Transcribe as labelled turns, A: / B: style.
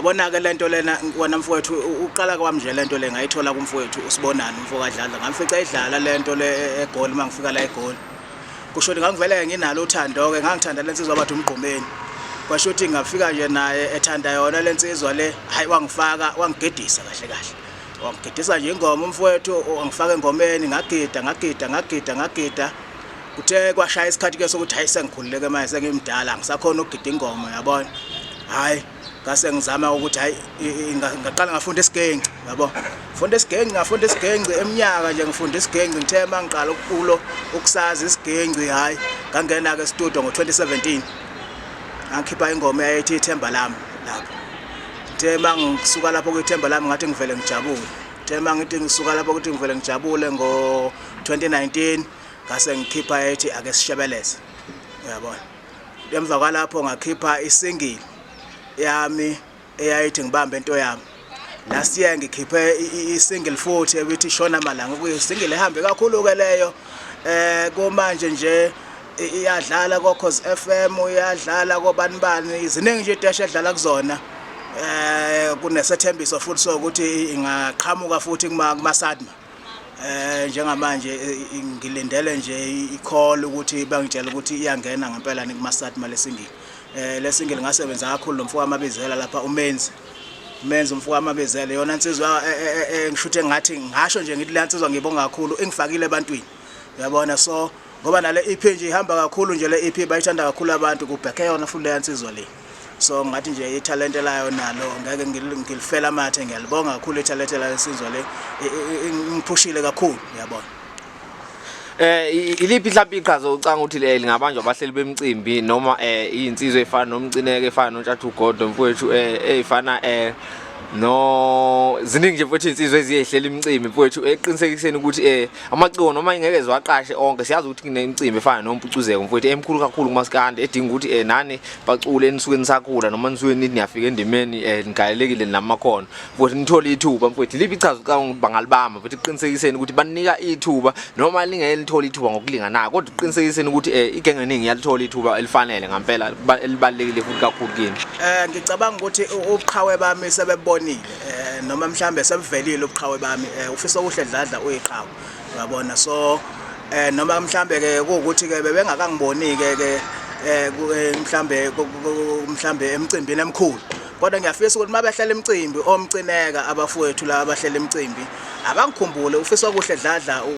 A: yabona ke lento lena wena mfowethu uqala kwami nje lento le ngayithola kumfowethu usibonani umfoka Dladla ngamfica idlala lento le egoli mangifika la egoli kusho ukuthi ngangivele nginalo uthando ke ngangithanda lensizwa bathi umgqumeni kwasho ukuthi ngafika nje naye ethanda yona lensizwa le hayi wangifaka wangigedisa kahle kahle wangigedisa nje ingoma umfowethu wangifaka engomeni ngagida kuthe kwashaya isikhathi ke sokuthi hayi sengikhululeke manje sengimdala ngisakhona ukugida ingoma yabona hayi ngase ngizama ukuthi hayi ngaqala ngafunda isigenge yabo ngafunda isigenge eminyaka nje ngifunda isigenge ngithe mangiqala ukukulo ukusazi isigenge hayi ngangena ke studio ngo2017 angikhipha ingoma eyayithi ithemba lami lapho the mangisuka lapho kwithemba lami ngathi ngivele ngijabule the mangithi ngisuka lapho ukuthi ngivele ngijabule ngo2019 ngase ngikhipha ethi ake sishebeleze uyabona emva kwalapho ngakhipha isingle yami eyayithi ngibambe into yami last year ngikhiphe isingle futhi ebithi shona malanga kuyisingle ehambe kakhulu ke leyo komanje nje iyadlala ko Cause FM iyadlala kobanibani iziningi nje idash edlala kuzona kunesethembiso futhi so ukuthi ingaqhamuka futhi kuma Sadma njengamanje ngilindele nje i-call ukuthi bangitshela ukuthi iyangena ngempela kuma Sadma lesingile lesingile ngasebenza kakhulu nomfowabo amabizela lapha umenzi umfowabo amabizela yona insizwa ngishuthe ngathi ngasho nje ngithi lansizwa ngibonga kakhulu engifakile ebantwini uyabona so ngoba nale EP nje ihamba kakhulu nje le EP bayithanda kakhulu abantu kubheke yona futhi le yansizwa le so ngathi nje italent layo nalo ngeke ngilifela amathe ngiyalibonga kakhulu italent layo insizwa le ngiphushile kakhulu uyabona
B: iliphi mhlawumbe iqhaza ucanga ukuthi lingabanjwa abahleli bemicimbi noma izinsizwe efana nomcineke efana noNtshathu Godo mfowethu ezifana no ziningi nje futhi insizwe eziyehlela imicimbi mfowethu eqinisekiseni ukuthi amaciko noma ingeke ziwaqashe onke siyazi ukuthi kunemicimbi efana nompucuzeko mfowethu emkhulu kakhulu kumasikande edinga ukuthi nani bacule enisuke nisakhula noma nisuke nithi niyafika endimeni nigalelekile namakhono mfowethu nithola ithuba mfowethu lipi ichaza ukuthi bangalibamba futhi eqinisekiseni ukuthi banika ithuba noma lingeke lithola ithuba ngokulinganayo kodwa eqinisekiseni ukuthi igenge eningi yalithola ithuba elifanele ngempela elibalekile futhi kakhulu kini
A: ngicabanga ukuthi ubuqhawe bami sebebona noma mhlambe sebuvelile ubuqhawe bami uFisokuhle Dladla uyiqhawe uyabona so noma mhlambe ke ukuthi ke bebengakangiboni ke mhlambe emcimbini emkhulu kodwa ngiyafisa ukuthi mabehlela imicimbi omcineka abafowethu la abahlela imicimbi abangikhumbule uFisokuhle Dladla